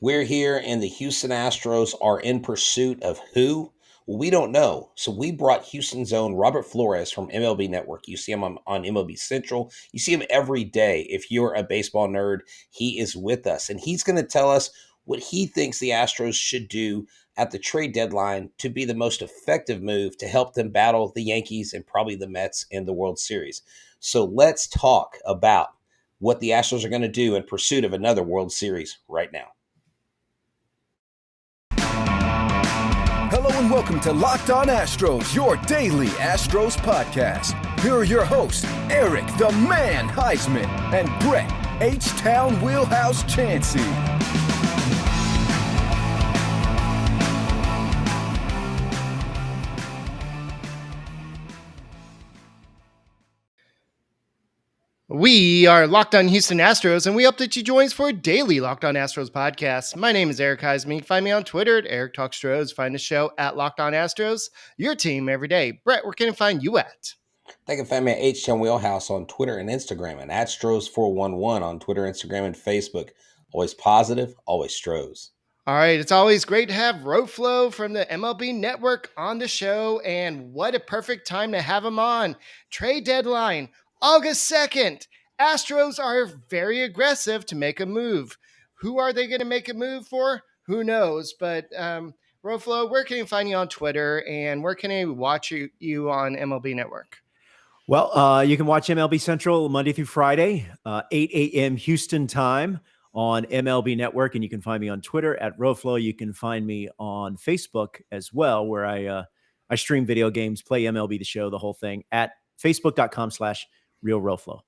We're here, and the Houston Astros are in pursuit of who? Well, we don't know. So we brought Houston's own Robert Flores from MLB Network. You see him on MLB Central. You see him every day. If you're a baseball nerd, he is with us, and he's going to tell us what he thinks the Astros should do at the trade deadline to be the most effective move to help them battle the Yankees and probably the Mets in the World Series. So let's talk about what the Astros are going to do in pursuit of another World Series right now. Hello and welcome to Locked On Astros, your daily Astros podcast. Here are your hosts, Eric the Man Huysman and Brett H-Town Wheelhouse Chancey. We are Locked On Houston Astros, and we hope that you join us for a daily Locked On Astros podcast. My name is Eric Huysman. You can find me on Twitter at Eric Talk Stros. Find the show at Locked On Astros, your team every day. Brett, where can I find you at? They can find me at H-Town Wheelhouse on Twitter and Instagram, and at Stros411 on Twitter, Instagram, and Facebook. Always positive, always Stros. All right, it's always great to have Roflo from the MLB Network on the show, and what a perfect time to have him on. Trade deadline, August 2nd. Astros are very aggressive to make a move. Who are they going to make a move for? Who knows? But Roflo, where can you find you on Twitter, and where can I watch you on MLB Network? Well, you can watch MLB Central Monday through Friday, 8 a.m. Houston time on MLB Network, and you can find me on Twitter at Roflo. You can find me on Facebook as well, where I stream video games, play MLB The Show, the whole thing, at facebook.com/RealRoflo.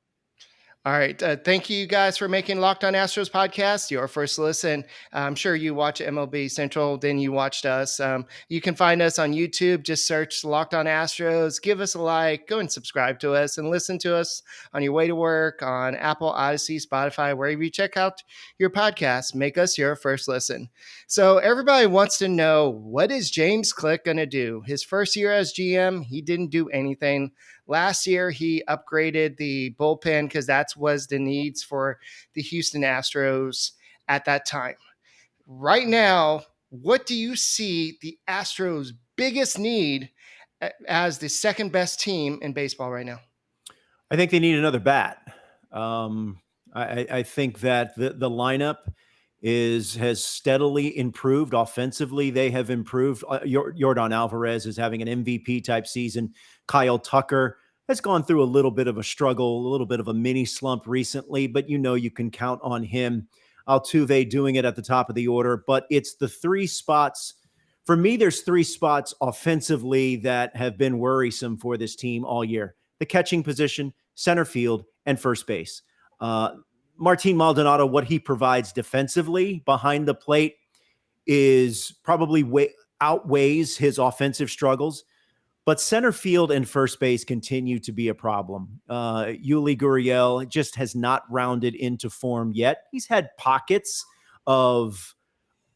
All right. Thank you guys for making Locked On Astros podcast your first listen. I'm sure you watch MLB Central, then you watched us. You can find us on YouTube. Just search Locked On Astros. Give us a like. Go and subscribe to us and listen to us on your way to work on Apple, Odyssey, Spotify, wherever you check out your podcast. Make us your first listen. So everybody wants to know, what is James Click going to do? His first year as GM, he didn't do anything. Last year, he upgraded the bullpen because that was the needs for the Houston Astros at that time. Right now, what do you see the Astros' biggest need as the second best team in baseball right now? I think they need another bat. I think that the lineup has steadily improved. Offensively, they have improved. Yordan Alvarez is having an MVP type season. Kyle Tucker has gone through a little bit of a struggle, a little bit of a mini slump recently, but you can count on him. Altuve doing it at the top of the order, but it's the three spots. For me, there's three spots offensively that have been worrisome for this team all year: the catching position, center field, and first base. Martin Maldonado, what he provides defensively behind the plate is probably outweighs his offensive struggles, but center field and first base continue to be a problem. Yuli Gurriel just has not rounded into form yet. He's had pockets of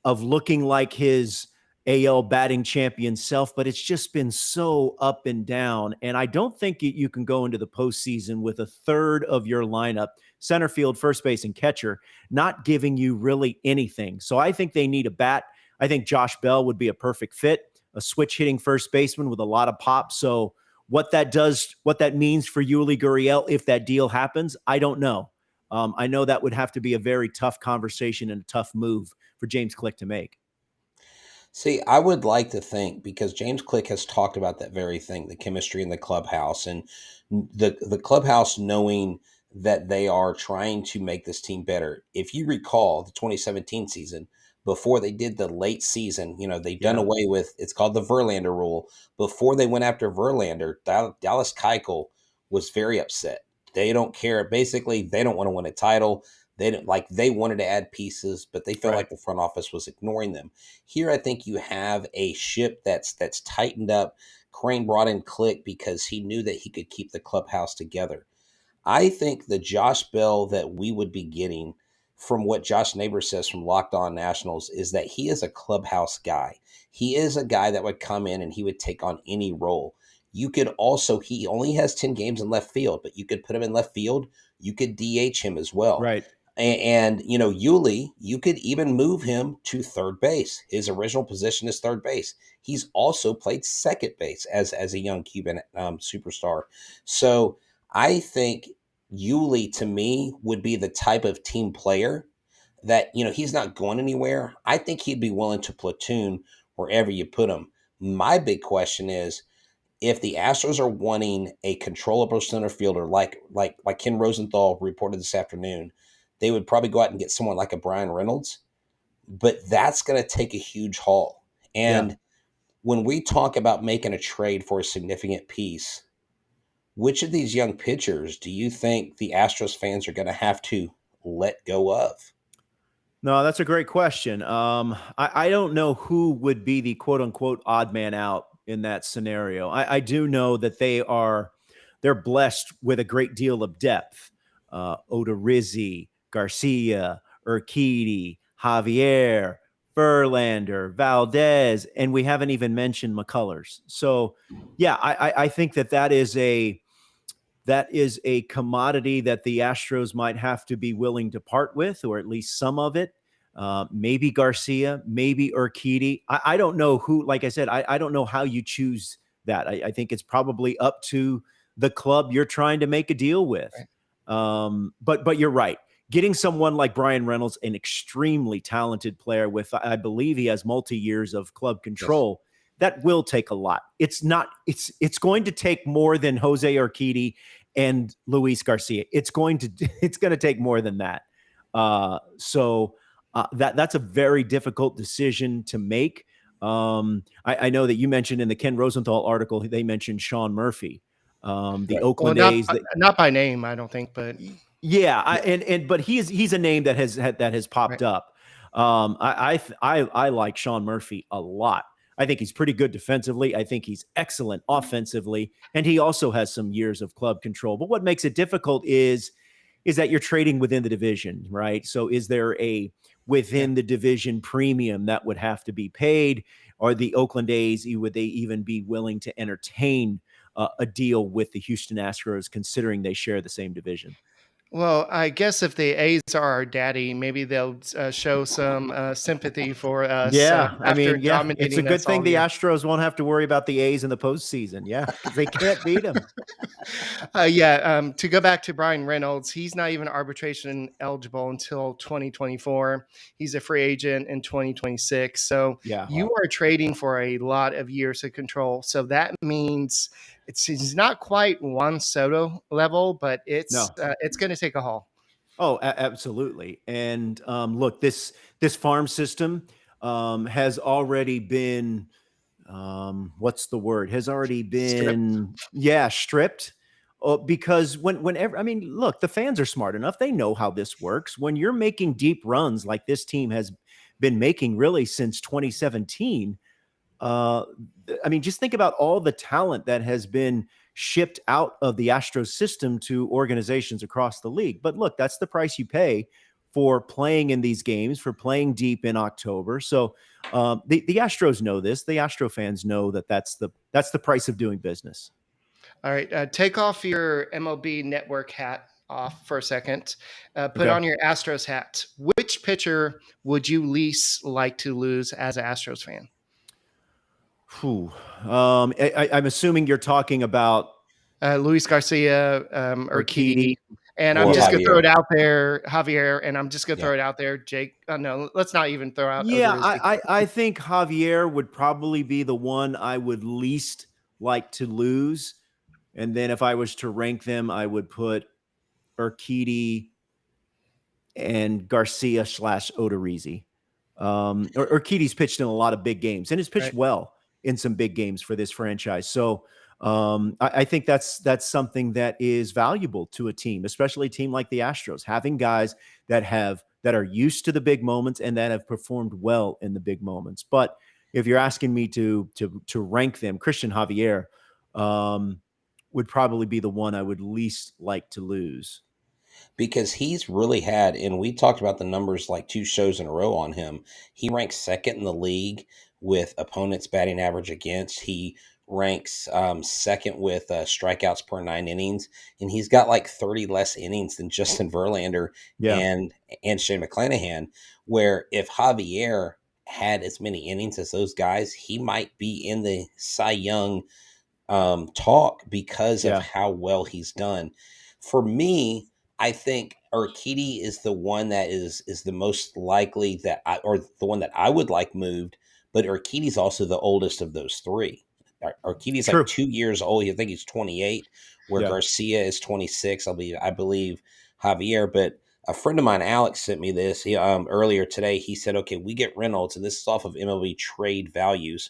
looking like his AL batting champion self, but it's just been so up and down. And I don't think you can go into the postseason with a third of your lineup, center field, first base, and catcher, not giving you really anything. So I think they need a bat. I think Josh Bell would be a perfect fit, a switch hitting first baseman with a lot of pop. So what that means for Yuli Gurriel, if that deal happens, I don't know. I know that would have to be a very tough conversation and a tough move for James Click to make. See, I would like to think, because James Click has talked about that very thing, the chemistry in the clubhouse, and the clubhouse knowing that they are trying to make this team better. If you recall the 2017 season, before they did the late season, they've done away with, it's called the Verlander rule. Before they went after Verlander, Dallas Keuchel was very upset. They don't care. Basically, they don't want to win a title. They wanted to add pieces, but they felt like the front office was ignoring them. Here, I think you have a ship that's tightened up. Crane brought in Click because he knew that he could keep the clubhouse together. I think the Josh Bell that we would be getting, from what Josh Neighbor says from Locked On Nationals, is that he is a clubhouse guy. He is a guy that would come in and he would take on any role. You could also, he only has 10 games in left field, but you could put him in left field. You could DH him as well. Right. And Yuli, you could even move him to third base. His original position is third base. He's also played second base as a young Cuban superstar. So I think Yuli, to me, would be the type of team player that, he's not going anywhere. I think he'd be willing to platoon wherever you put him. My big question is, if the Astros are wanting a controllable center fielder like Ken Rosenthal reported this afternoon, they would probably go out and get someone like a Brian Reynolds, but that's going to take a huge haul. Yeah. And when we talk about making a trade for a significant piece, which of these young pitchers do you think the Astros fans are going to have to let go of? No, that's a great question. I don't know who would be the quote unquote odd man out in that scenario. I do know that they're blessed with a great deal of depth. Odorizzi, Garcia, Urquidy, Javier, Verlander, Valdez, and we haven't even mentioned McCullers. So, yeah, I think that is a commodity that the Astros might have to be willing to part with, or at least some of it. Maybe Garcia, maybe Urquidy. I don't know who, like I said, I don't know how you choose that. I think it's probably up to the club you're trying to make a deal with. But you're right. Getting someone like Brian Reynolds, an extremely talented player with, I believe he has multi-years of club control, that will take a lot. It's going to take more than Jose Urquidy and Luis Garcia. It's going to take more than that. So that's a very difficult decision to make. I know that you mentioned in the Ken Rosenthal article, they mentioned Sean Murphy, the Right. Well, Oakland A's. not by name, I don't think, but Yeah, but he's a name that has popped right. up. I like Sean Murphy a lot. I think he's pretty good defensively. I think he's excellent offensively, and he also has some years of club control. But what makes it difficult is that you're trading within the division, right? So is there a within the division premium that would have to be paid? Or the Oakland A's, would they even be willing to entertain a deal with the Houston Astros, considering they share the same division? Well, I guess if the A's are our daddy, maybe they'll show some sympathy for us Yeah, I after mean, yeah, it's a dominating good us thing all the year. Astros won't have to worry about the A's in the postseason. Yeah, because they can't beat them. To go back to Brian Reynolds, he's not even arbitration eligible until 2024. He's a free agent in 2026. So Yeah, you are trading for a lot of years of control. So that means he's not quite Juan Soto level, but no. it's going to take a haul. Oh, absolutely. And look, this farm system has already been what's the word? Has already Strip. been stripped. Because whenever, I mean, look, the fans are smart enough. They know how this works. When you're making deep runs like this team has been making really since 2017, uh, I mean, just think about all the talent that has been shipped out of the Astros system to organizations across the league. But look, that's the price you pay for playing in these games, for playing deep in October. So the Astros know this. The Astro fans know that that's the price of doing business. All right. Take off your MLB network hat off for a second. Put Okay. on your Astros hat. Which pitcher would you least like to lose as an Astros fan? Whew. I'm assuming you're talking about Luis Garcia, Urquidy. Urquidy, and I'm Or just going to throw Javier? it out there, Javier, and I'm just going to Yeah. throw it out there, Jake. No, let's not even throw out Yeah, Odorizzi. I think Javier would probably be the one I would least like to lose. And then if I was to rank them, I would put Urquidy and Garcia / Odorizzi. Urquidy's pitched in a lot of big games and has pitched Right. well in some big games for this franchise. So I think that's something that is valuable to a team, especially a team like the Astros, having guys that are used to the big moments and that have performed well in the big moments. But if you're asking me to rank them, Christian Javier would probably be the one I would least like to lose. Because he's really had, and we talked about the numbers like 2 shows in a row on him. He ranks second in the league with opponents batting average against. He ranks second with strikeouts per 9 innings, and he's got like 30 less innings than Justin Verlander Yeah. and Shane McClanahan. Where if Javier had as many innings as those guys, he might be in the Cy Young talk because of Yeah. how well he's done. For me, I think Urquidy is the one that is the most likely or the one that I would like moved. But Urquidy's also the oldest of those three. Urquidy's like True. 2 years old. I think he's 28, where Yeah. Garcia is 26. I believe Javier. But a friend of mine, Alex, sent me this earlier today. He said, "Okay, we get Reynolds, and this is off of MLB trade values."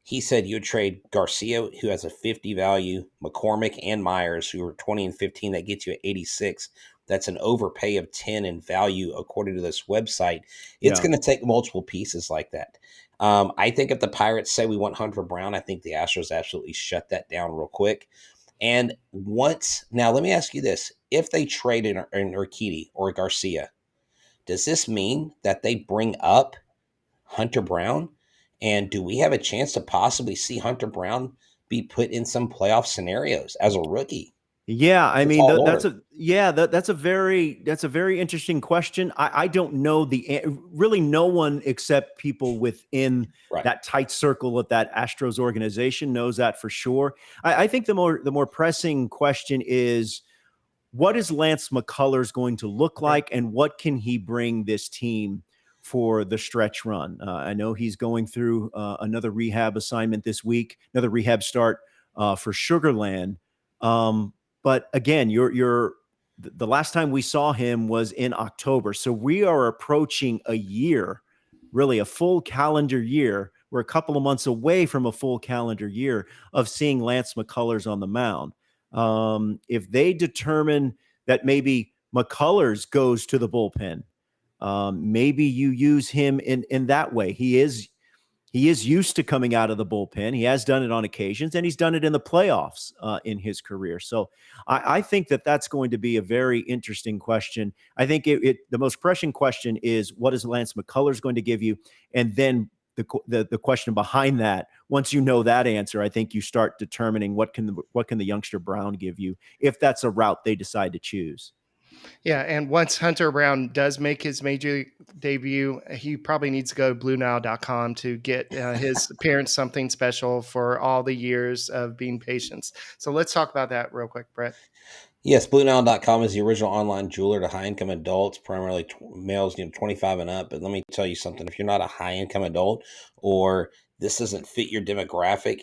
He said you would trade Garcia, who has a 50 value, McCormick and Myers, who are 20 and 15. That gets you at 86. That's an overpay of 10 in value, according to this website. It's Yeah. going to take multiple pieces like that. I think if the Pirates say we want Hunter Brown, I think the Astros absolutely shut that down real quick. And now let me ask you this. If they trade in Urquidy or Garcia, does this mean that they bring up Hunter Brown? And do we have a chance to possibly see Hunter Brown be put in some playoff scenarios as a rookie? Yeah, I It's a mean tall that's order. a very interesting question. I don't know really no one except people within Right. that tight circle of that Astros organization knows that for sure. I think the more pressing question is, what is Lance McCullers going to look like, and what can he bring this team for the stretch run? I know he's going through another rehab assignment this week, another rehab start for Sugarland. But again, the last time we saw him was in October, so we are approaching a year, really a full calendar year. We're a couple of months away from a full calendar year of seeing Lance McCullers on the mound. If they determine that maybe McCullers goes to the bullpen, maybe you use him in that way. He is used to coming out of the bullpen. He has done it on occasions, and he's done it in the playoffs in his career. So I think that's going to be a very interesting question. I think the most pressing question is, what is Lance McCullers going to give you? And then the question behind that, once you know that answer, I think you start determining what can the youngster Brown give you, if that's a route they decide to choose. Yeah, and once Hunter Brown does make his major debut, he probably needs to go to BlueNile.com to get his parents something special for all the years of being patients. So let's talk about that real quick, Brett. Yes, BlueNile.com is the original online jeweler to high-income adults, primarily males, 25 and up. But let me tell you something. If you're not a high-income adult or this doesn't fit your demographic,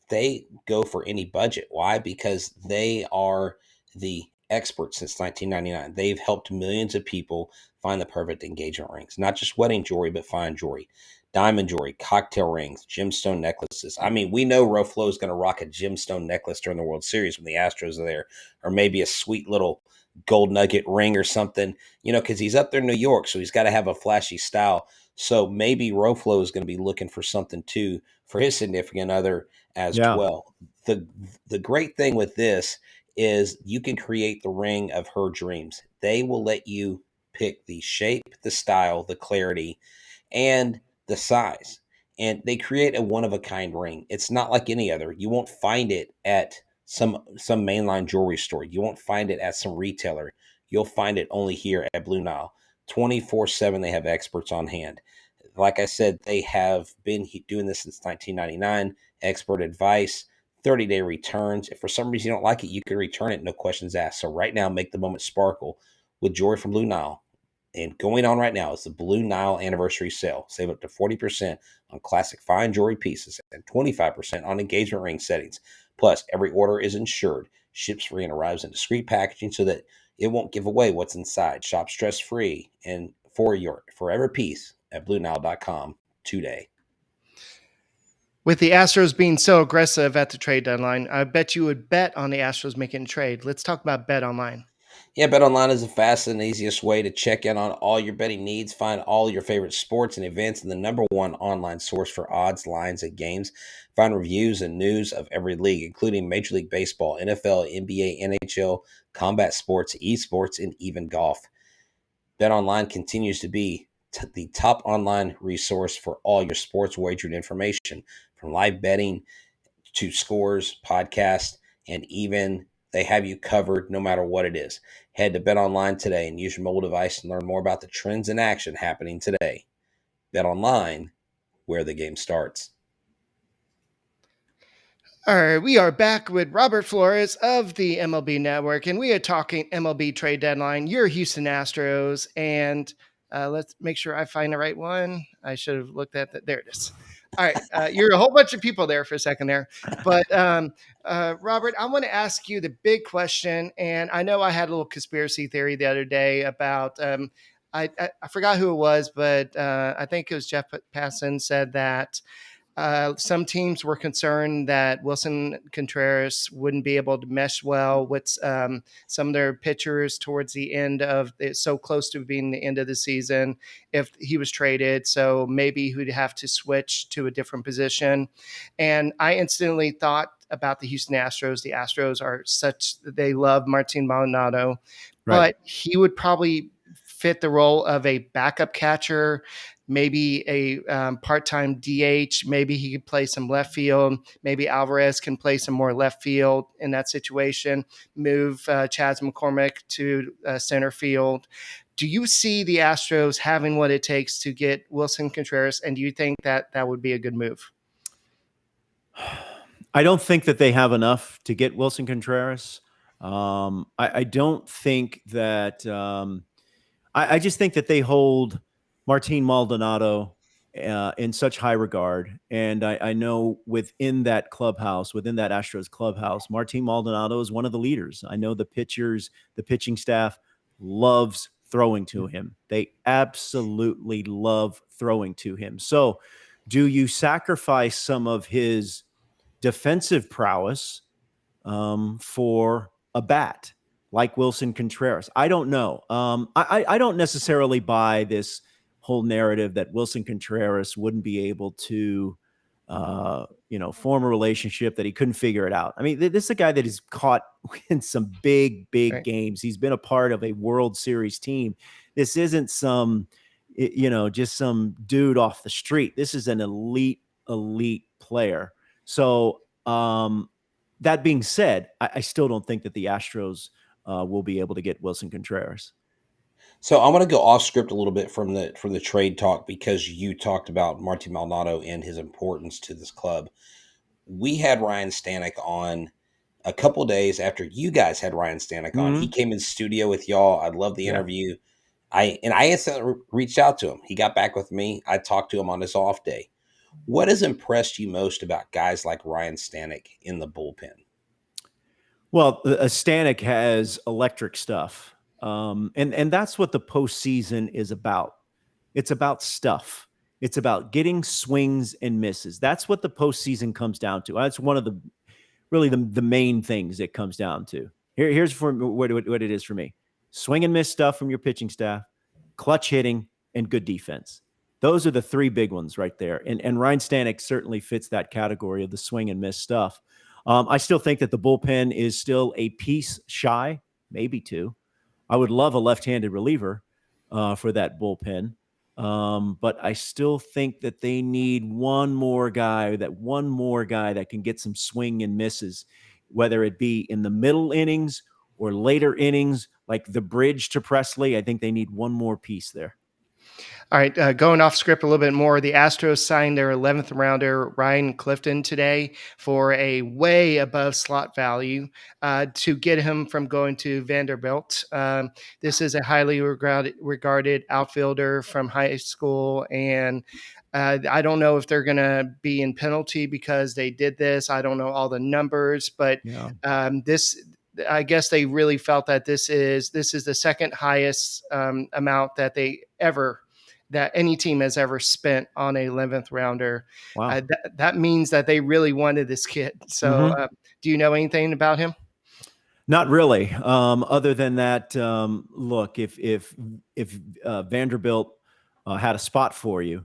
they go for any budget. Why? Because they are the experts since 1999. They've helped millions of people find the perfect engagement rings, not just wedding jewelry, but fine jewelry, diamond jewelry, cocktail rings, gemstone necklaces. I mean, we know Roflo is going to rock a gemstone necklace during the World Series when the Astros are there, or maybe a sweet little gold nugget ring or something, because he's up there in New York, so he's got to have a flashy style. So maybe Roflo is going to be looking for something too for his significant other as Yeah. well. The great thing with this is you can create the ring of her dreams. They will let you pick the shape, the style, the clarity, and the size. And they create a one of a kind ring. It's not like any other. You won't find it at some mainline jewelry store. You won't find it at some retailer. You'll find it only here at Blue Nile. 24/7 they have experts on hand. Like I said, they have been doing this since 1999. Expert advice, 30-day returns. If for some reason you don't like it, you can return it, no questions asked. So right now, make the moment sparkle with jewelry from Blue Nile. And going on right now is the Blue Nile anniversary sale. Save up to 40% on classic fine jewelry pieces and 25% on engagement ring settings. Plus, every order is insured, ships free, and arrives in discreet packaging so that it won't give away what's inside. Shop stress free and for your forever piece at BlueNile.com today. With the Astros being so aggressive at the trade deadline, I bet you would bet on the Astros making a trade. Let's talk about BetOnline. Yeah, BetOnline is the fastest and easiest way to check in on all your betting needs. Find all your favorite sports and events and the number one online source for odds, lines, and games. Find reviews and news of every league, including Major League Baseball, NFL, NBA, NHL, combat sports, esports, and even golf. BetOnline continues to be the top online resource for all your sports wagering information, from live betting to scores, podcasts, and even they have you covered no matter what it is. Head to BetOnline today and use your mobile device and learn more about the trends in action happening today. BetOnline, where the game starts. All right, we are back with Robert Flores of the MLB Network, and we are talking MLB trade deadline, your Houston Astros, and let's make sure I find the right one. I should have looked at that. There it is. All right, you're a whole bunch of people there for a second there, but Robert, I want to ask you the big question, and I know I had a little conspiracy theory the other day about. I forgot who it was, but I think it was Jeff Passan said that some teams were concerned that Wilson Contreras wouldn't be able to mesh well with some of their pitchers towards the end of it, so close to being the end of the season if he was traded. So maybe he'd have to switch to a different position. And I instantly thought about the Houston Astros. The Astros are they love Martin Maldonado, Right. but he would probably fit the role of a backup catcher, maybe a part-time DH. Maybe he could play some left field. Maybe Alvarez can play some more left field in that situation. Move Chas McCormick to center field. Do you see the Astros having what it takes to get Wilson Contreras? And do you think that that would be a good move? I don't think that they have enough to get Wilson Contreras. I don't think that. I just think that they hold Martin Maldonado in such high regard, and I know within that clubhouse, within that Astros clubhouse, Martin Maldonado is one of the leaders. I know the pitching staff loves throwing to him. They absolutely love throwing to him. So, do you sacrifice some of his defensive prowess for a bat like Wilson Contreras? I don't know. I don't necessarily buy this whole narrative that Wilson Contreras wouldn't be able to, form a relationship, that he couldn't figure it out. I mean, this is a guy that is caught in some big Right. games. He's been a part of a World Series team. This isn't just some dude off the street. This is an elite player. So, that being said, I still don't think that the Astros will be able to get Wilson Contreras. So I'm going to go off script a little bit from the trade talk because you talked about Martin Maldonado and his importance to this club. We had Ryan Stanek on a couple days after you guys had Ryan Stanek on. He came in the studio with y'all. I love the Yeah. interview. I instantly reached out to him. He got back with me. I talked to him on his off day. What has impressed you most about guys like Ryan Stanek in the bullpen? Well, Stanek has electric stuff, and that's what the postseason is about. It's about stuff. It's about getting swings and misses. That's what the postseason comes down to. That's one of the main things it comes down to. Here's for what it is for me: swing and miss stuff from your pitching staff, clutch hitting, and good defense. Those are the three big ones right there. And Ryan Stanek certainly fits that category of the swing and miss stuff. I still think that the bullpen is still a piece shy, maybe two. I would love a left-handed reliever for that bullpen. But I still think that they need one more guy that can get some swing and misses, whether it be in the middle innings or later innings, like the bridge to Presley. I think they need one more piece there. All right, going off script a little bit more, the Astros signed their 11th rounder, Ryan Clifton, today for a way above slot value to get him from going to Vanderbilt. This is a highly regarded outfielder from high school, and I don't know if they're going to be in penalty because they did this. I don't know all the numbers, but this. I guess they really felt that this is the second highest amount that any team has ever spent on a 11th rounder. Wow. That means that they really wanted this kid. So do you know anything about him? Not really. Other than that, look, if Vanderbilt had a spot for you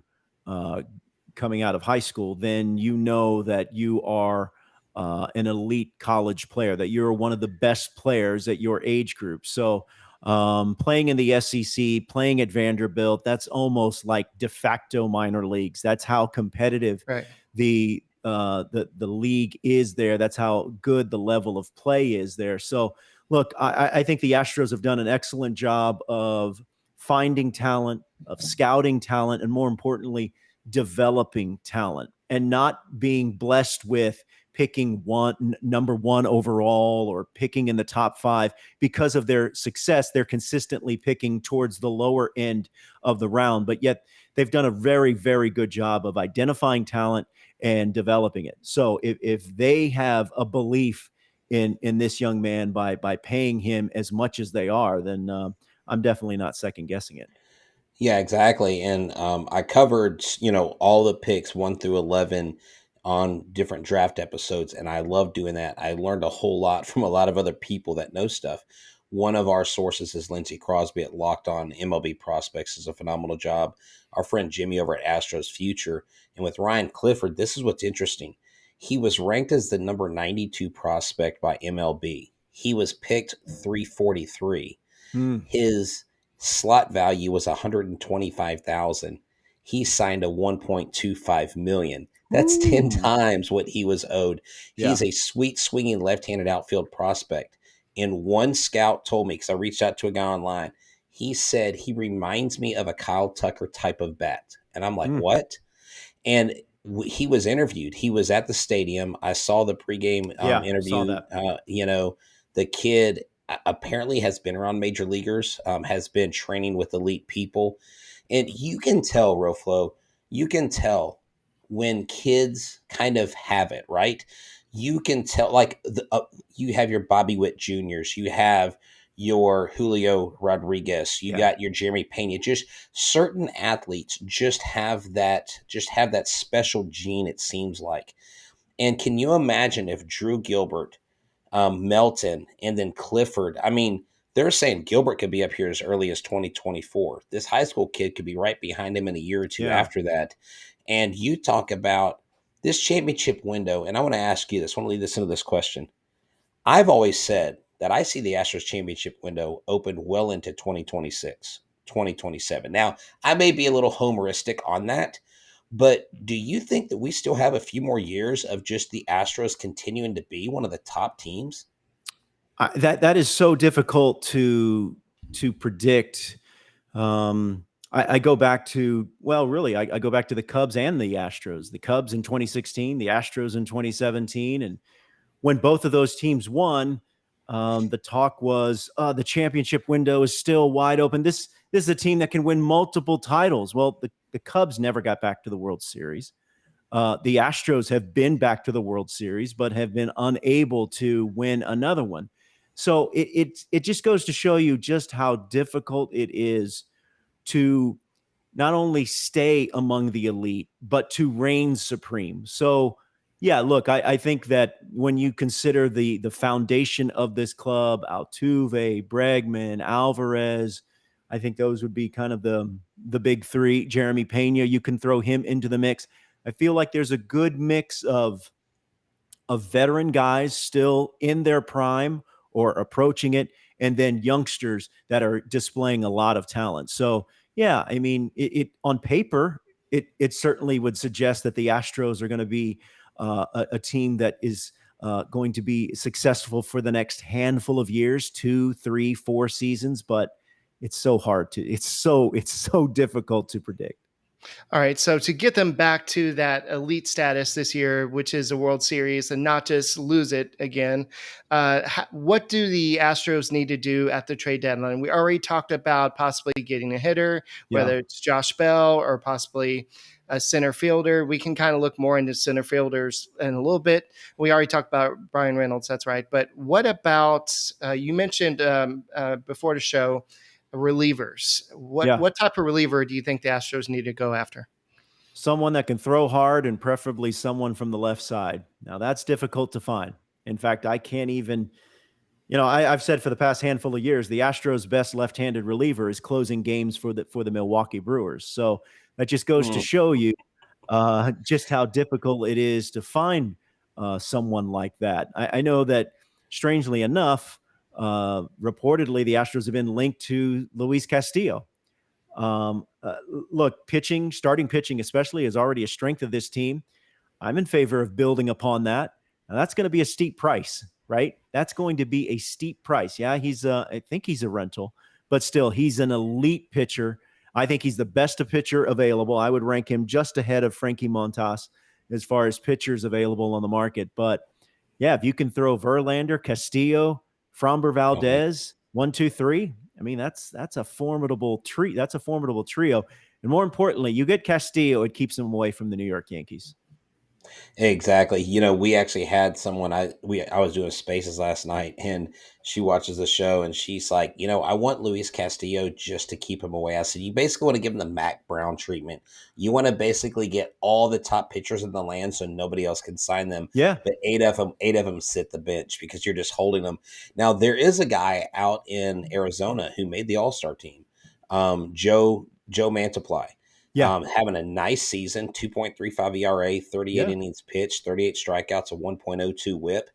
coming out of high school, then you know that you are an elite college player, that you're one of the best players at your age group. So playing in the SEC, playing at Vanderbilt, that's almost like de facto minor leagues. That's how competitive Right. the the league is there. That's how good the level of play is there. So look, I think the Astros have done an excellent job of finding talent, of scouting talent, and more importantly, developing talent, and not being blessed with picking number one overall or picking in the top five. Because of their success, they're consistently picking towards the lower end of the round, but yet they've done a very, very good job of identifying talent and developing it. So if they have a belief in this young man by paying him as much as they are, then I'm definitely not second guessing it. Yeah, exactly. And I covered, all the picks 1 through 11 on different draft episodes, and I love doing that. I learned a whole lot from a lot of other people that know stuff. One of our sources is Lindsey Crosby at Locked On MLB Prospects. Does a phenomenal job. Our friend Jimmy over at Astros Future, and with Ryan Clifford, this is what's interesting. He was ranked as the number 92 prospect by MLB. He was picked 343. Hmm. His slot value was 125,000. He signed a 1.25 million. That's 10 Ooh. times what he was owed. Yeah. He's a sweet swinging left-handed outfield prospect. And one scout told me, because I reached out to a guy online, he said he reminds me of a Kyle Tucker type of bat. And I'm like, Hmm. what? And he was interviewed. He was at the stadium. I saw the pregame Yeah. Saw interview. that. The kid apparently has been around major leaguers, has been training with elite people. And you can tell, Roflo, you can tell when kids kind of have it, right? You can tell, like, you have your Bobby Witt Juniors, you have your Julio Rodriguez, you Yeah. got your Jeremy Pena. Just certain athletes just have that special gene, it seems like. And can you imagine if Drew Gilbert, Melton, and then Clifford? I mean, they're saying Gilbert could be up here as early as 2024. This high school kid could be right behind him in a year or two Yeah. after that. And you talk about this championship window, and I want to ask you this. I want to lead this into this question. I've always said that I see the Astros championship window open well into 2026, 2027. Now, I may be a little homeristic on that, but do you think that we still have a few more years of just the Astros continuing to be one of the top teams? That is so difficult to predict. I go back to, well, really, I go back to the Cubs and the Astros. The Cubs in 2016, the Astros in 2017, and when both of those teams won, the talk was the championship window is still wide open. This is a team that can win multiple titles. Well, the Cubs never got back to the World Series. The Astros have been back to the World Series, but have been unable to win another one. So it just goes to show you just how difficult it is to not only stay among the elite, but to reign supreme. So, yeah, look, I think that when you consider the foundation of this club, Altuve, Bregman, Alvarez, I think those would be kind of the big three. Jeremy Pena, you can throw him into the mix. I feel like there's a good mix of veteran guys still in their prime or approaching it, and then youngsters that are displaying a lot of talent. So, yeah, I mean, it on paper, it certainly would suggest that the Astros are going to be a team that is going to be successful for the next handful of years, 2, 3, 4 seasons. But it's so hard to it's so difficult to predict. All right. So to get them back to that elite status this year, which is a World Series, and not just lose it again, what do the Astros need to do at the trade deadline? We already talked about possibly getting a hitter, Yeah. whether it's Josh Bell or possibly a center fielder. We can kind of look more into center fielders in a little bit. We already talked about Brian Reynolds. That's right. But what about, you mentioned before the show, relievers? What Yeah. what type of reliever do you think the Astros need to go after? Someone that can throw hard, and preferably someone from the left side. Now that's difficult to find. In fact, I can't even, I've said for the past handful of years, the Astros' best left-handed reliever is closing games for the Milwaukee Brewers. So that just goes to Hmm. show you just how difficult it is to find someone like that. I know that, strangely enough, reportedly the Astros have been linked to Luis Castillo. Um, uh, Look, starting pitching especially, is already a strength of this team. I'm in favor of building upon that. Now that's going to be a steep price, right? That's going to be a steep price. Yeah, I think he's a rental, but still, he's an elite pitcher. I think he's the best pitcher available. I would rank him just ahead of Frankie Montas as far as pitchers available on the market. But yeah, if you can throw Verlander, Castillo, Framber Mhm. Valdez, 1, 2, 3. I mean, that's a formidable tree. That's a formidable trio. And more importantly, you get Castillo, it keeps him away from the New York Yankees. Exactly. We actually had someone I was doing spaces last night, and she watches the show and she's like, I want Luis Castillo just to keep him away. I said, you basically want to give him the Mac Brown treatment. You want to basically get all the top pitchers in the land so nobody else can sign them. Yeah. But eight of them sit the bench because you're just holding them. Now there is a guy out in Arizona who made the All-Star team. Joe Mantiply. Yeah. Having a nice season, 2.35 ERA, 38 Yeah. innings pitched, 38 strikeouts, a 1.02 whip.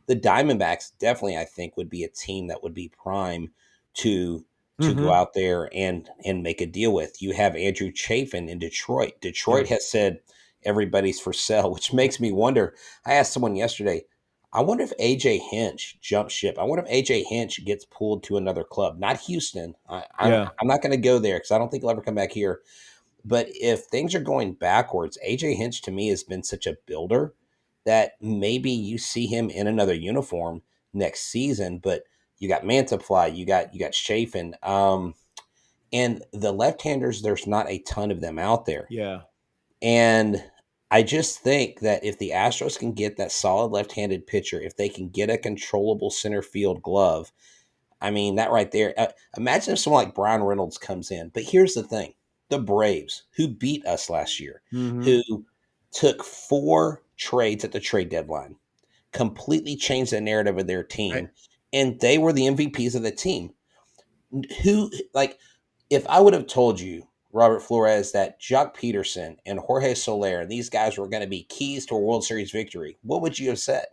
The Diamondbacks definitely, I think, would be a team that would be prime to go Mm-hmm. out there and make a deal with. You have Andrew Chafin in Detroit. Yeah. Detroit has said everybody's for sale, which makes me wonder. I asked someone yesterday, I wonder if AJ Hinch jumps ship. I wonder if AJ Hinch gets pulled to another club, not Houston. Yeah. I'm not going to go there because I don't think he'll ever come back here. But if things are going backwards, AJ Hinch to me has been such a builder that maybe you see him in another uniform next season. But you got Mantiply, you got Chafin, and the left-handers. There's not a ton of them out there, Yeah. and I just think that if the Astros can get that solid left-handed pitcher, if they can get a controllable center field glove, I mean, that right there. Imagine if someone like Brian Reynolds comes in. But here's the thing: the Braves, who beat us last year, Mm-hmm. who took 4 trades at the trade deadline, completely changed the narrative of their Right. team, and they were the MVPs of the team. Who, like, if I would have told you, Robert Flores, that Jock Peterson and Jorge Soler and these guys were going to be keys to a World Series victory, what would you have said?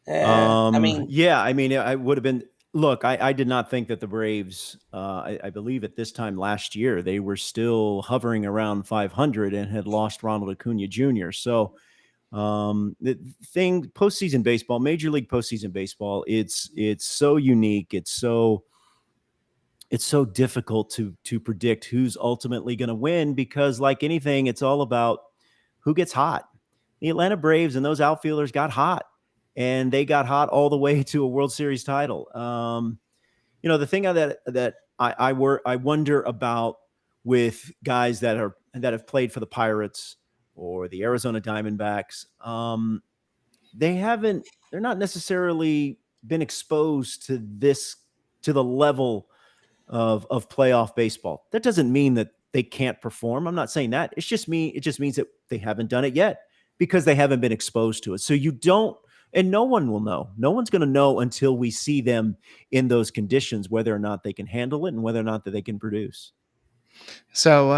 I mean, Yeah, I mean, I would have been. Look, I did not think that the Braves. I believe at this time last year they were still hovering around 500 and had lost Ronald Acuna Jr. So the thing, postseason baseball, Major League postseason baseball, it's so unique. It's so difficult to predict who's ultimately going to win because, like anything, it's all about who gets hot. The Atlanta Braves and those outfielders got hot, and they got hot all the way to a World Series title. The thing I wonder about with guys that have played for the Pirates or the Arizona Diamondbacks, they're not necessarily been exposed to the level of playoff baseball. That doesn't mean that they can't perform. I'm not saying that. It just means that they haven't done it yet because they haven't been exposed to it. So you don't, and no one will know. No one's going to know until we see them in those conditions, whether or not they can handle it and whether or not that they can produce. So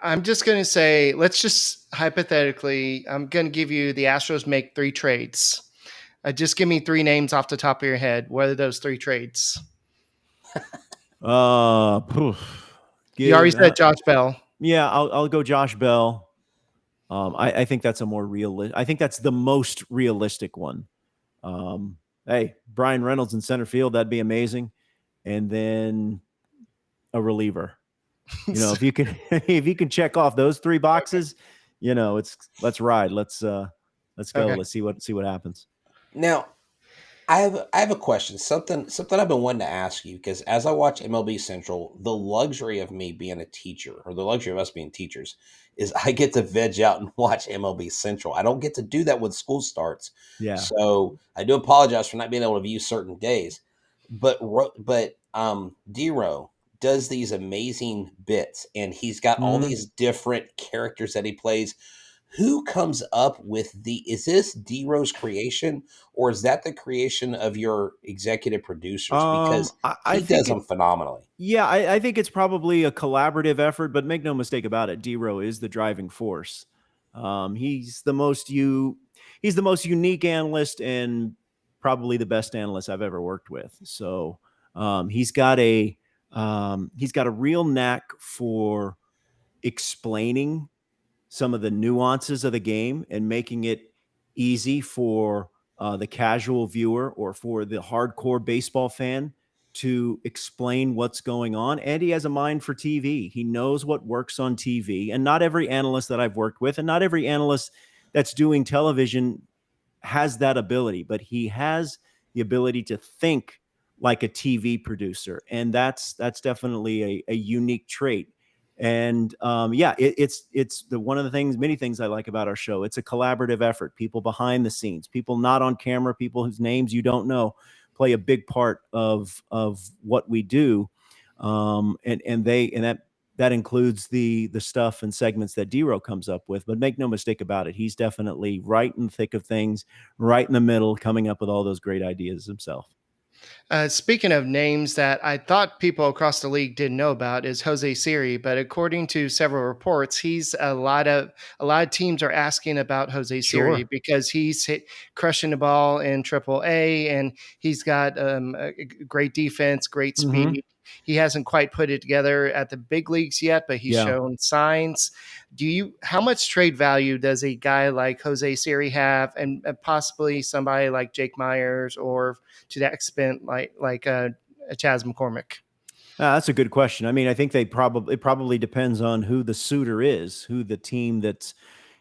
I'm just going to say, let's just hypothetically, I'm going to give you the Astros make 3 trades. Just give me 3 names off the top of your head. What are those 3 trades? You already Give said Josh Bell. Yeah, I'll go Josh Bell. I think that's a more realistic. I think that's the most realistic one. Hey, Brian Reynolds in center field, that'd be amazing. And then a reliever. If you can if you can check off those 3 boxes, it's let's ride. Let's go. Okay. Let's see what happens. now I have a question. Something I've been wanting to ask you because as I watch MLB Central, the luxury of me being a teacher, or the luxury of us being teachers, is I get to veg out and watch MLB Central. I don't get to do that when school starts, Yeah. so I do apologize for not being able to view certain days. But Dero does these amazing bits, and he's got all Mm-hmm. these different characters that he plays. Who comes up with is this D-Rose creation or is that the creation of your executive producers? Because I he does think them phenomenally. yeah, I think it's probably a collaborative effort, but make no mistake about it, Dero is the driving force. He's he's the most unique analyst and probably the best analyst I've ever worked with. So he's got a real knack for explaining some of the nuances of the game and making it easy for the casual viewer or for the hardcore baseball fan to explain what's going on. And he has a mind for TV. He knows what works on TV. And not every analyst that I've worked with and not every analyst that's doing television has that ability, but he has the ability to think like a TV producer. And that's definitely a unique trait. And it's the one of the things, many things I like about our show. It's a collaborative effort. People behind the scenes, people not on camera, people whose names you don't know, play a big part of what we do. That includes the stuff and segments that D-Row comes up with. But make no mistake about it, he's definitely right in the thick of things, right in the middle, coming up with all those great ideas himself. Speaking of names that I thought people across the league didn't know about is Jose Siri, but according to several reports, he's a lot of teams are asking about Jose Siri Sure. because crushing the ball in Triple A, and he's got a great defense, great Mm-hmm. speed. He hasn't quite put it together at the big leagues yet, but he's Yeah. shown signs. How much trade value does a guy like Jose Siri have, and possibly somebody like Jake Myers, or to that extent, like Chaz McCormick? That's a good question. I mean, I think it probably depends on who the suitor is, who the team that's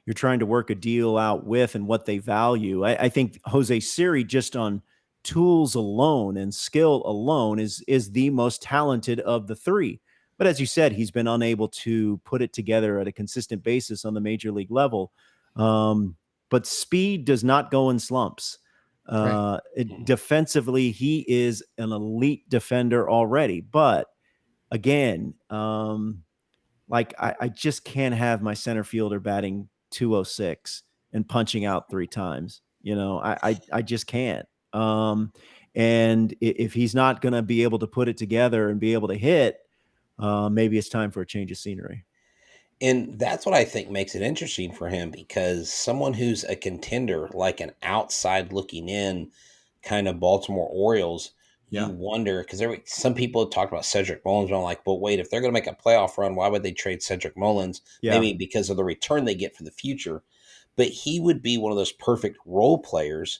you're trying to work a deal out with, and what they value. I think Jose Siri, just on tools alone and skill alone, is the most talented of the three. But as you said, he's been unable to put it together at a consistent basis on the major league level. But speed does not go in slumps. Right. Defensively, he is an elite defender already. But again, I just can't have my center fielder batting 206 and punching out 3 times. I just can't. And if he's not going to be able to put it together and be able to hit, maybe it's time for a change of scenery. And that's what I think makes it interesting for him, because someone who's a contender, like an outside looking in kind of Baltimore Orioles, you Yeah. wonder, because some people have talked about Cedric Mullins, but I'm like, but wait, if they're going to make a playoff run, why would they trade Cedric Mullins? Yeah. Maybe because of the return they get for the future. But he would be one of those perfect role players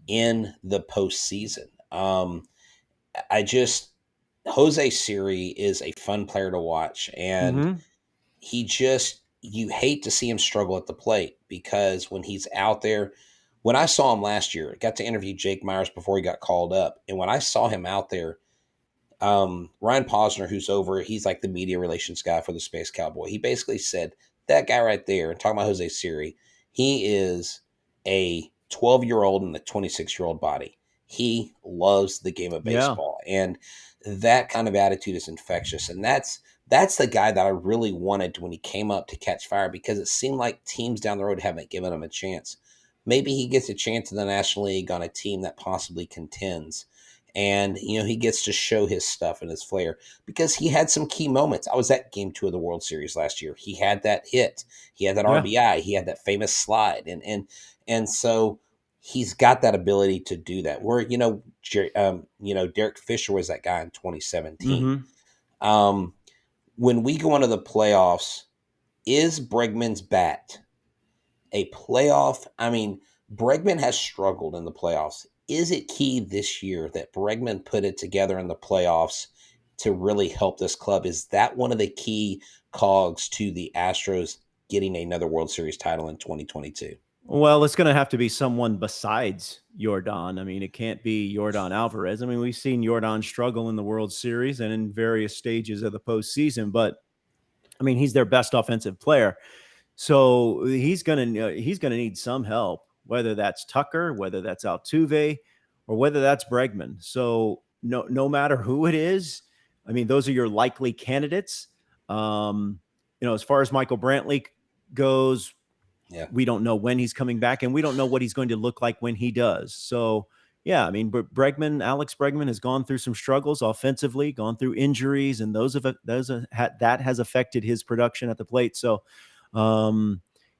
in the postseason. I just, Jose Siri is a fun player to watch. And Mm-hmm. you hate to see him struggle at the plate, because when he's out there, when I saw him last year, I got to interview Jake Myers before he got called up. And when I saw him out there, Ryan Posner, he's like the media relations guy for the Space Cowboy. He basically said, that guy right there, and talking about Jose Siri, he is a 12-year-old in a 26-year-old body. He loves the game of Yeah. baseball. And that kind of attitude is infectious. And that's the guy that I really wanted when he came up to catch fire, because it seemed like teams down the road haven't given him a chance. Maybe he gets a chance in the National League on a team that possibly contends. And, he gets to show his stuff and his flair, because he had some key moments. I was at game 2 of the World Series last year. He had that hit. He had that Yeah. RBI. He had that famous slide. And so he's got that ability to do that. Where, Derek Fisher was that guy in 2017. Mm-hmm. When we go into the playoffs, is Bregman's bat a playoff? I mean, Bregman has struggled in the playoffs. Is it key this year that Bregman put it together in the playoffs to really help this club? Is that one of the key cogs to the Astros getting another World Series title in 2022? Well, it's going to have to be someone besides Yordan. I mean, it can't be Yordan Alvarez. I mean, we've seen Yordan struggle in the World Series and in various stages of the postseason, but I mean, he's their best offensive player. So he's going to need some help, whether that's Tucker, whether that's Altuve, or whether that's Bregman. So no matter who it is, I mean, those are your likely candidates. As far as Michael Brantley goes, Yeah. we don't know when he's coming back, and we don't know what he's going to look like when he does. So, yeah, I mean, but Alex Bregman has gone through some struggles offensively, gone through injuries, and that has affected his production at the plate. So,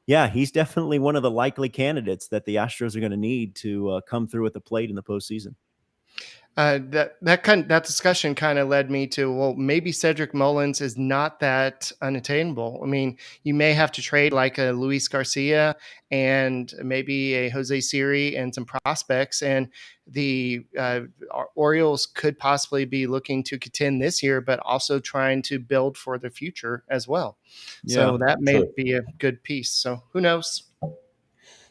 yeah, he's definitely one of the likely candidates that the Astros are going to need to come through at the plate in the postseason. That discussion kind of led me to, well, maybe Cedric Mullins is not that unattainable. I mean, you may have to trade like a Luis Garcia and maybe a Jose Siri and some prospects, and the Orioles could possibly be looking to contend this year, but also trying to build for the future as well. Yeah. So that may True. be a good piece. So who knows?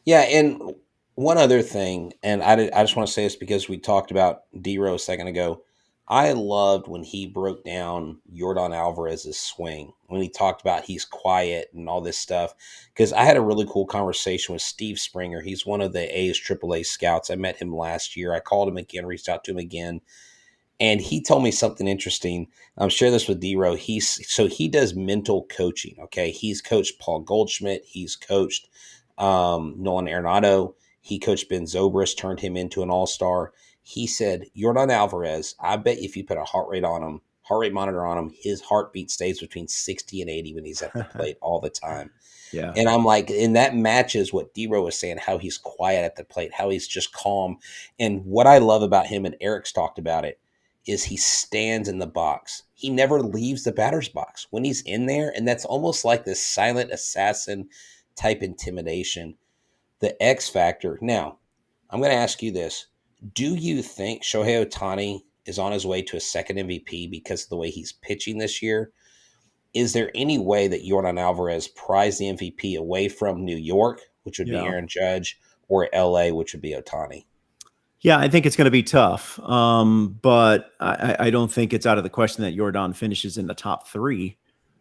Yeah, and one other thing, and I just want to say this because we talked about D-Row a second ago. I loved when he broke down Yordan Alvarez's swing, when he talked about he's quiet and all this stuff. Because I had a really cool conversation with Steve Springer. He's one of the A's AAA scouts. I met him last year. I called him again, reached out to him again, and he told me something interesting. I'm share this with D-Row. He does mental coaching. Okay, he's coached Paul Goldschmidt. He's coached Nolan Arenado. He coached Ben Zobrist, turned him into an all-star. He said, Yordan Alvarez, I bet if you put a heart rate monitor on him, his heartbeat stays between 60 and 80 when he's at the plate all the time. Yeah. And I'm like, and that matches what D-Row was saying, how he's quiet at the plate, how he's just calm. And what I love about him, and Eric's talked about it, is he stands in the box. He never leaves the batter's box when he's in there. And that's almost like this silent assassin type intimidation, the X factor. Now, I'm going to ask you this. Do you think Shohei Ohtani is on his way to a second MVP because of the way he's pitching this year? Is there any way that Yordan Alvarez pries the MVP away from New York, which would be Yeah. Aaron Judge, or LA, which would be Ohtani? Yeah, I think it's going to be tough. But I don't think it's out of the question that Yordan finishes in the top three.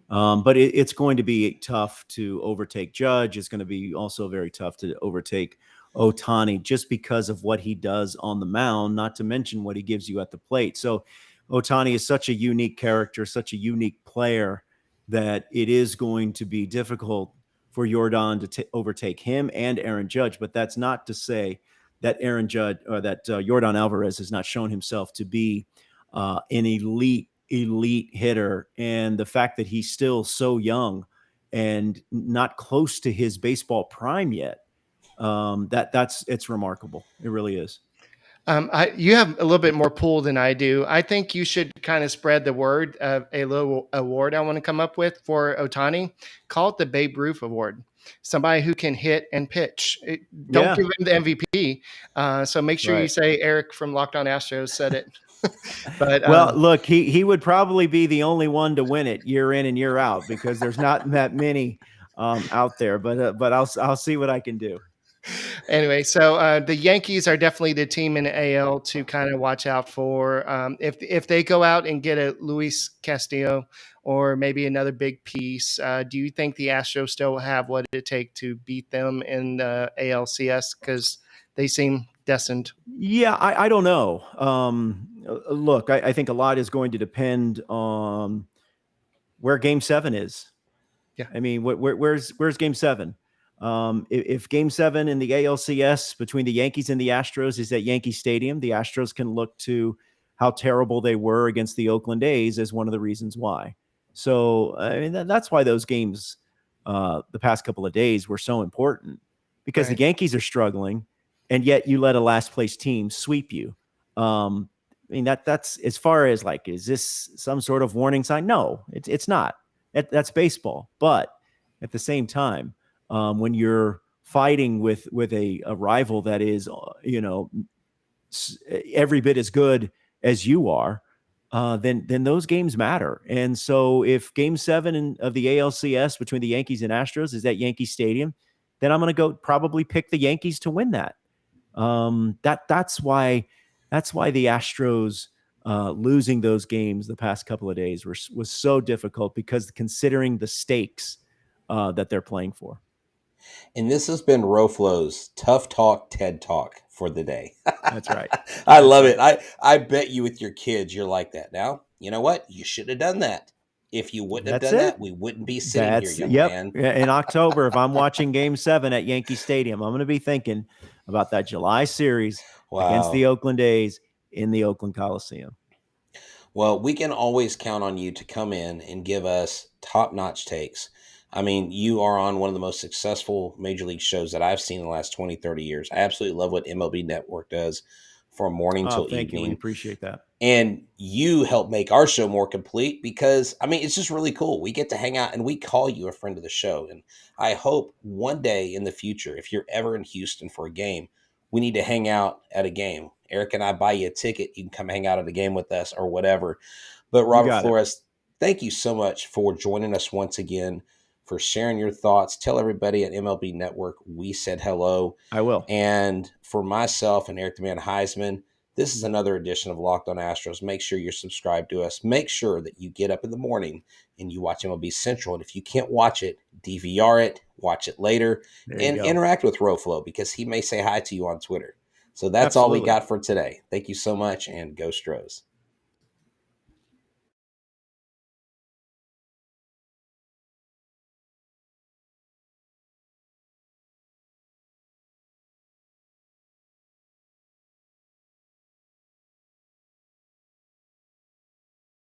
But it's going to be tough to overtake Judge. It's going to be also very tough to overtake Ohtani just because of what he does on the mound, not to mention what he gives you at the plate. So Ohtani is such a unique character, such a unique player that it is going to be difficult for Yordan to overtake him and Aaron Judge. But that's not to say that Aaron Judge or that Yordan Alvarez has not shown himself to be an elite hitter, and the fact that he's still so young and not close to his baseball prime yet, it's remarkable. It really is. You have a little bit more pull than I do. I think you should kind of spread the word of a little award I want to come up with for Ohtani. Call it the Babe Ruth Award. Somebody who can hit and pitch. Don't Yeah, give him the MVP. So make sure you right. say Eric from Locked On Astros said it. But Well, look, he would probably be the only one to win it year in and year out because there's not that many out there. But I'll see what I can do. anyway, so the Yankees are definitely the team in the AL to kind of watch out for. If they go out and get a Luis Castillo or maybe another big piece, do you think the Astros still have what it take to beat them in the ALCS? Because they seem destined. Yeah, I don't know. Look, I think a lot is going to depend on where Game 7 is. Yeah. I mean, where's Game 7? If Game 7 in the ALCS between the Yankees and the Astros is at Yankee Stadium, the Astros can look to how terrible they were against the Oakland A's as one of the reasons why. So I mean, that's why those games the past couple of days were so important because the Right. Yankees are struggling, and yet you let a last place team sweep you. I mean, that's as far as like, is this some sort of warning sign? No, it's not. That's baseball. But at the same time, when you're fighting with a rival that is, every bit as good as you are, then those games matter. And so, if Game 7 of the ALCS between the Yankees and Astros is at Yankee Stadium, then I'm going to go probably pick the Yankees to win that. That's why the Astros losing those games the past couple of days was so difficult because considering the stakes that they're playing for. And this has been Roflo's Tough Talk TED Talk for the day. That's right. I That's love right. it. I bet you with your kids, you're like that. Now, you know what? You should have done that. If you wouldn't have That's done it. that, we wouldn't be sitting here, That's young yep. man. In October, if I'm watching Game 7 at Yankee Stadium, I'm going to be thinking about that July series against the Wow. Oakland A's in the Oakland Coliseum. Well, we can always count on you to come in and give us top-notch takes. I mean, you are on one of the most successful major league shows that I've seen in the last 20, 30 years. I absolutely love what MLB Network does from morning Oh, till thank you. We evening. appreciate that. And you help make our show more complete because, I mean, it's just really cool. We get to hang out and we call you a friend of the show. And I hope one day in the future, if you're ever in Houston for a game, we need to hang out at a game. Eric and I buy you a ticket. You can come hang out at a game with us or whatever. But You Robert got it. Flores, thank you so much for joining us once again, for sharing your thoughts. Tell everybody at MLB Network we said hello. I will. And for myself and Eric the Man Huysman, this is another edition of Locked On Astros. Make sure you're subscribed to us. Make sure that you get up in the morning and you watch MLB Central. And if you can't watch it, DVR it, watch it later, There you and go. interact with Roflo because he may say hi to you on Twitter. So that's all we Absolutely. got for today. Thank you so much, and go Stros.